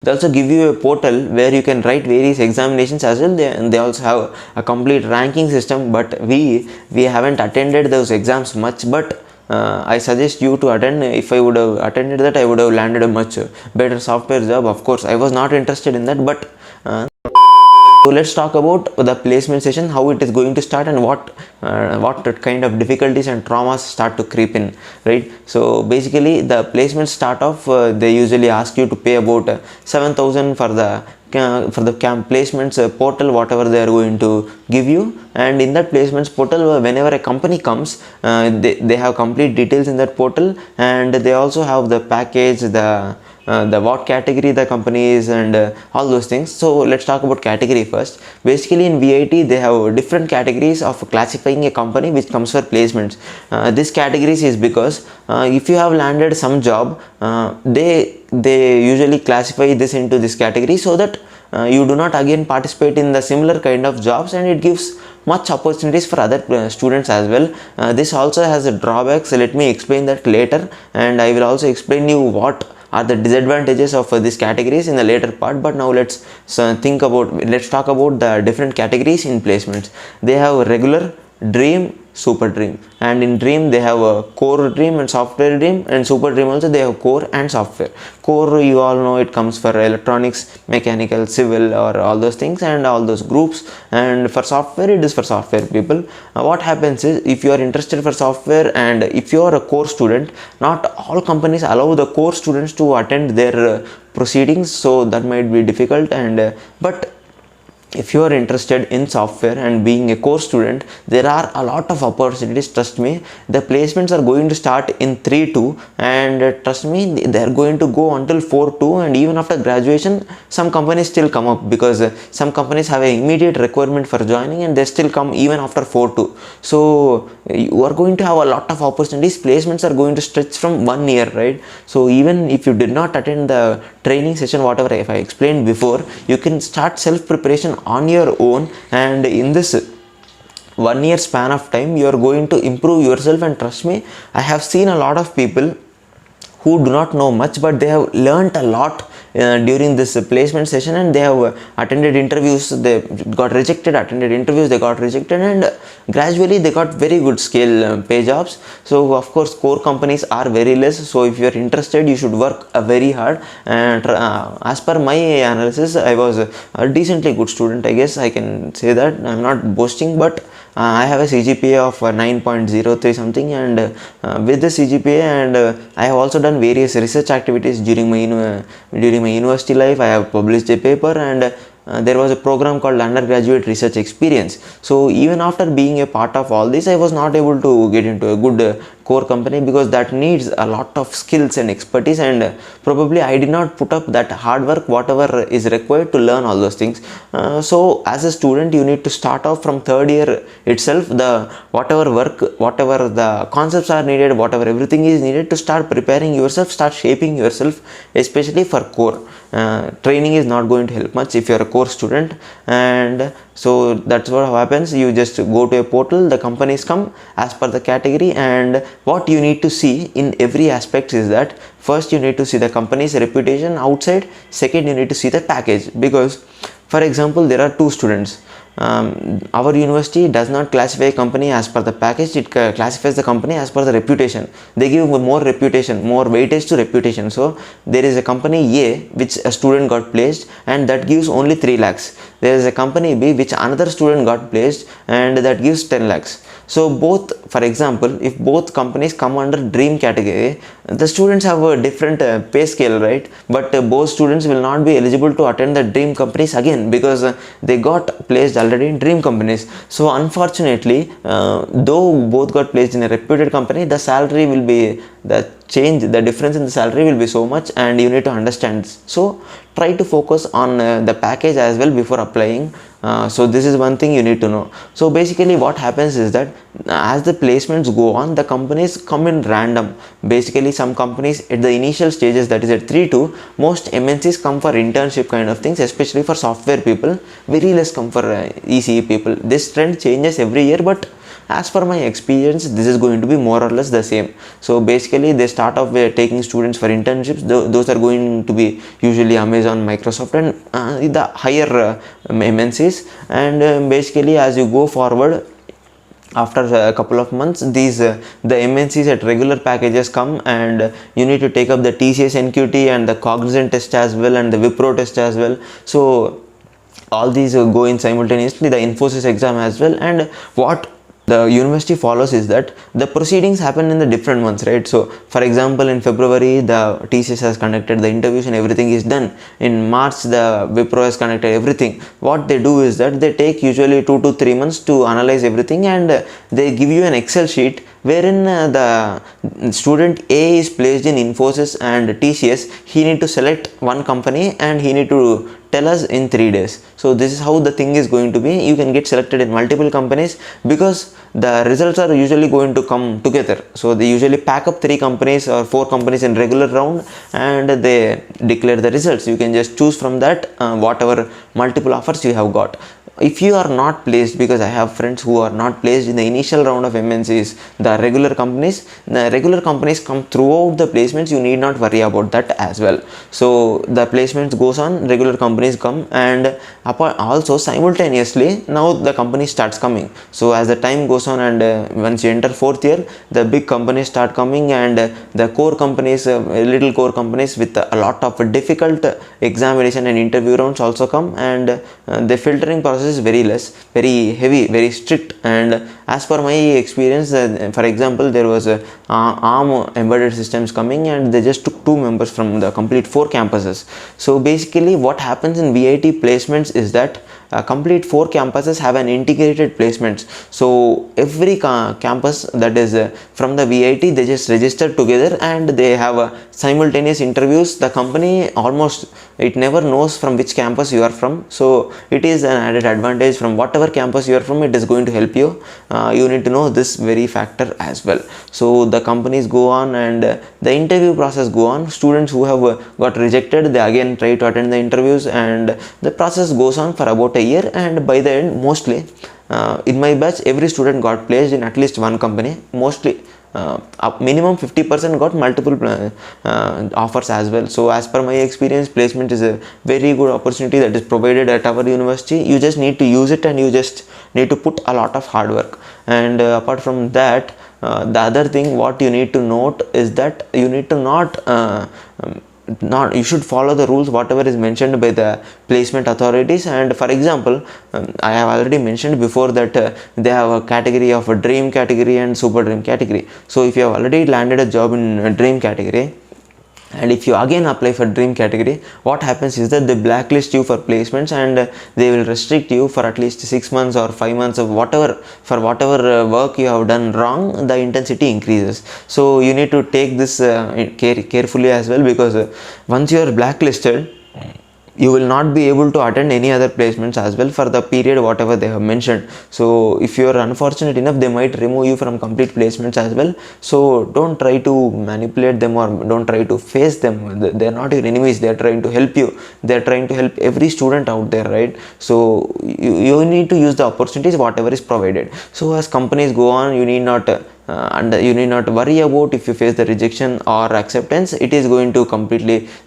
They also give you a portal where you can write various examinations as well. And they also have a complete ranking system, but we haven't attended those exams much, but I suggest you to attend. If I would have attended that, I would have landed a much better software job. Of course, I was not interested in that, but so let's talk about the placement session, how it is going to start, and what kind of difficulties and traumas start to creep in, right? So basically, the placements start off, they usually ask you to pay about 7,000 for the placements portal, whatever they are going to give you. And in that placements portal, whenever a company comes, they have complete details in that portal, and they also have the package, the what category the company is, and all those things. So let's talk about category first. Basically in VIT they have different categories of classifying a company which comes for placements. This categories is because if you have landed some job, they usually classify this into this category so that you do not again participate in the similar kind of jobs, and it gives much opportunities for other students as well. This also has a drawbacks. Let me explain that later, and I will also explain you what are the disadvantages of these categories in the later part. But now let's talk about the different categories in placements. They have regular, dream, super dream, and in dream they have a core dream and software dream, and super dream also they have core and software. Core, you all know, it comes for electronics, mechanical, civil, or all those things and all those groups. And for software, it is for software people. What happens is, if you are interested for software and if you are a core student, not all companies allow the core students to attend their proceedings, so that might be difficult. And but if you are interested in software and being a core student, there are a lot of opportunities. Trust me, the placements are going to start in 3-2, and trust me, they are going to go until 4-2. And even after graduation, some companies still come up, because some companies have an immediate requirement for joining, and they still come even after 4-2. So you are going to have a lot of opportunities. Placements are going to stretch from 1 year, right? So even if you did not attend the training session, whatever if I explained before, you can start self preparation on your own, and in this 1 year span of time you are going to improve yourself. And trust me, I have seen a lot of people who do not know much, but they have learnt a lot during this placement session, and they have attended interviews, they got rejected, attended interviews, they got rejected, and gradually they got very good scale pay jobs. So of course core companies are very less, so if you are interested, you should work very hard. And as per my analysis, I was a decently good student, I guess I can say that. I'm not boasting, but I have a CGPA of 9.03 something, and with the CGPA, and I have also done various research activities during my university life. I have published a paper, and there was a program called undergraduate research experience. So even after being a part of all this, I was not able to get into a good core company, because that needs a lot of skills and expertise, and probably I did not put up that hard work whatever is required to learn all those things. So as a student, you need to start off from third year itself, the whatever the concepts are needed, whatever everything is needed to start preparing yourself, start shaping yourself, especially for core. Training is not going to help much if you are a core student. And so that's what happens. You just go to a portal, the companies come as per the category, and what you need to see in every aspect is that first you need to see the company's reputation outside, second you need to see the package. Because for example, there are two students. Our university does not classify a company as per the package, it classifies the company as per the reputation. They give more reputation, more weightage to reputation. So there is a company A which a student got placed, and that gives only 3 lakhs. There is a company B which another student got placed, and that gives 10 lakhs. So both, for example, if both companies come under dream category, the students have a different pay scale, right? But both students will not be eligible to attend the dream companies again, because they got placed already in dream companies. So unfortunately, though both got placed in a reputed company, the salary will be, the difference in the salary will be so much, and you need to understand. So try to focus on the package as well before applying. So this is one thing you need to know. So basically what happens is that as the placements go on, the companies come in random. Basically some companies at the initial stages, that is at 3-2, most MNCs come for internship kind of things, especially for software people. Very less come for ECE people. This trend changes every year, but as per my experience, this is going to be more or less the same. So basically they start off with taking students for internships. Those are going to be usually Amazon, Microsoft, and the higher MNCs. And basically as you go forward, after a couple of months, the MNCs at regular packages come, and you need to take up the TCS NQT and the Cognizant test as well, and the Wipro test as well. So all these go in simultaneously, the Infosys exam as well. And what the university follows is that the proceedings happen in the different months, right? So for example, in February the TCS has conducted the interviews and everything is done. In March the Wipro has conducted everything. What they do is that they take usually 2 to 3 months to analyze everything, and they give you an Excel sheet wherein the student A is placed in Infosys and TCS. He need to select one company and he need to tell us in 3 days. So this is how the thing is going to be. You can get selected in multiple companies because the results are usually going to come together. So they usually pack up 3 companies or 4 companies in regular round, and they declare the results. You can just choose from that whatever multiple offers you have got. If you are not placed, because I have friends who are not placed in the initial round of MNCs, the regular companies come throughout the placements. You need not worry about that as well. So the placements goes on, regular companies come, and also simultaneously now the company starts coming. So as the time goes on, and once you enter 4th year, the big companies start coming, and the core companies, little core companies with a lot of difficult examination and interview rounds also come, and the filtering process is very less, very heavy, very strict. And as per my experience, for example, there was a ARM embedded systems coming, and they just took 2 members from the complete 4 campuses. So basically what happens in VIT placements is that complete 4 campuses have an integrated placements. So every campus that is from the VIT, they just register together and they have simultaneous interviews. The company almost, it never knows from which campus you are from. So it is an added advantage. From whatever campus you are from, it is going to help you. You need to know this very factor as well. So the companies go on, and the interview process go on. Students who have got rejected, they again try to attend the interviews, and the process goes on for about a year. And by the end, mostly in my batch, every student got placed in at least one company. Mostly minimum 50% got multiple offers as well. So as per my experience, placement is a very good opportunity that is provided at our university. You just need to use it, and you just need to put a lot of hard work. And apart from that, the other thing what you need to note is that you need to you should follow the rules whatever is mentioned by the placement authorities. And for example, I have already mentioned before that they have a category of a dream category and super dream category. So if you have already landed a job in a dream category, and if you again apply for dream category, what happens is that they blacklist you for placements, and they will restrict you for at least 6 months or 5 months of whatever work you have done wrong. The intensity increases. So you need to take this carefully as well, because once you are blacklisted, you will not be able to attend any other placements as well for the period whatever they have mentioned. So if you are unfortunate enough, they might remove you from complete placements as well. So don't try to manipulate them, or don't try to face them. They are not your enemies. They are trying to help you. They are trying to help every student out there, right? So you need to use the opportunities whatever is provided. So as companies go on, you need not worry about if you face the rejection or acceptance. It is going to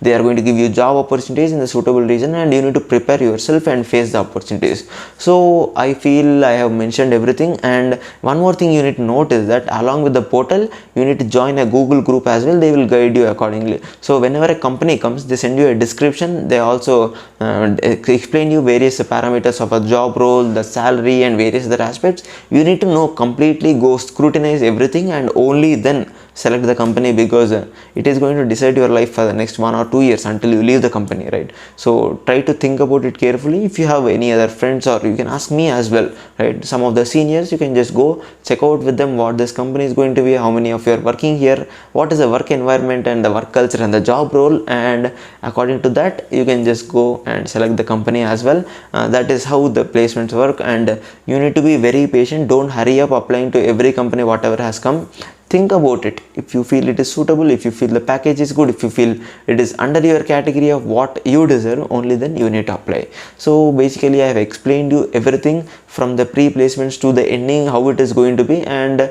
they are going to give you job opportunities in the suitable region, and you need to prepare yourself and face the opportunities. So I feel I have mentioned everything. And one more thing you need to note is that along with the portal, you need to join a Google group as well. They will guide you accordingly. So whenever a company comes, they send you a description. They also explain you various parameters of a job role, the salary, and various other aspects. You need to know completely, go scrutinize everything, and only then select the company, because it is going to decide your life for the next 1 or 2 years until you leave the company, right? So try to think about it carefully. If you have any other friends, or you can ask me as well, right? Some of the seniors, you can just go check out with them what this company is going to be, how many of you are working here, what is the work environment and the work culture and the job role, and according to that you can just go and select the company as well. That is how the placements work, and you need to be very patient. Don't hurry up applying to every company whatever has come. think about it. If you feel it is suitable, if you feel the package is good, if you feel it is under your category of what you deserve, only then you need to apply. So basically I have explained you everything from the pre-placements to the ending, how it is going to be, and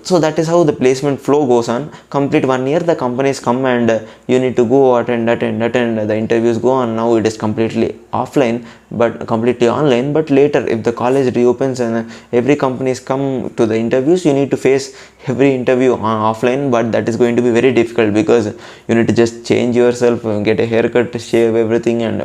so that is how the placement flow goes on. Complete 1 year, the companies come and you need to go attend, the interviews go on. Now it is completely offline, but completely online. But later, if the college reopens and every companies come to the interviews, you need to face every interview offline, but that is going to be very difficult because you need to just change yourself, get a haircut, shave everything, and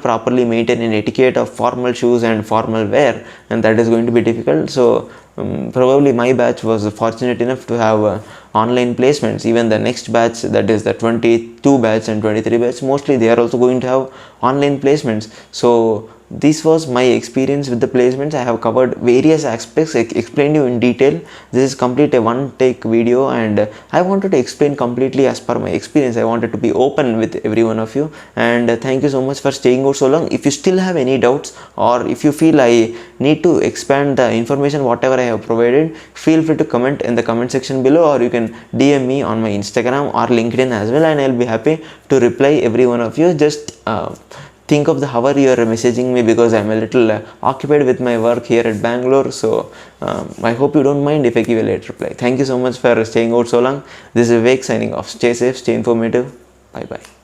properly maintain an etiquette of formal shoes and formal wear, and that is going to be difficult. So probably my batch was fortunate enough to have online placements. Even the next batch, that is the 22 batch and 23 batch, mostly they are also going to have online placements. So this was my experience with the placements. I have covered various aspects, explained you in detail. This is complete a one take video, and I wanted to explain completely as per my experience. I wanted to be open with every one of you, and thank you so much for staying out so long. If you still have any doubts, or if you feel I need to expand the information whatever I have provided, feel free to comment in the comment section below, or you can DM me on my Instagram or LinkedIn as well, and I'll be happy to reply every one of you. Just think of the hour you are messaging me, because I'm a little occupied with my work here at Bangalore. So I hope you don't mind if I give a late reply. Thank you so much for staying out so long. This is Vivek signing off. Stay safe, stay informative. Bye bye.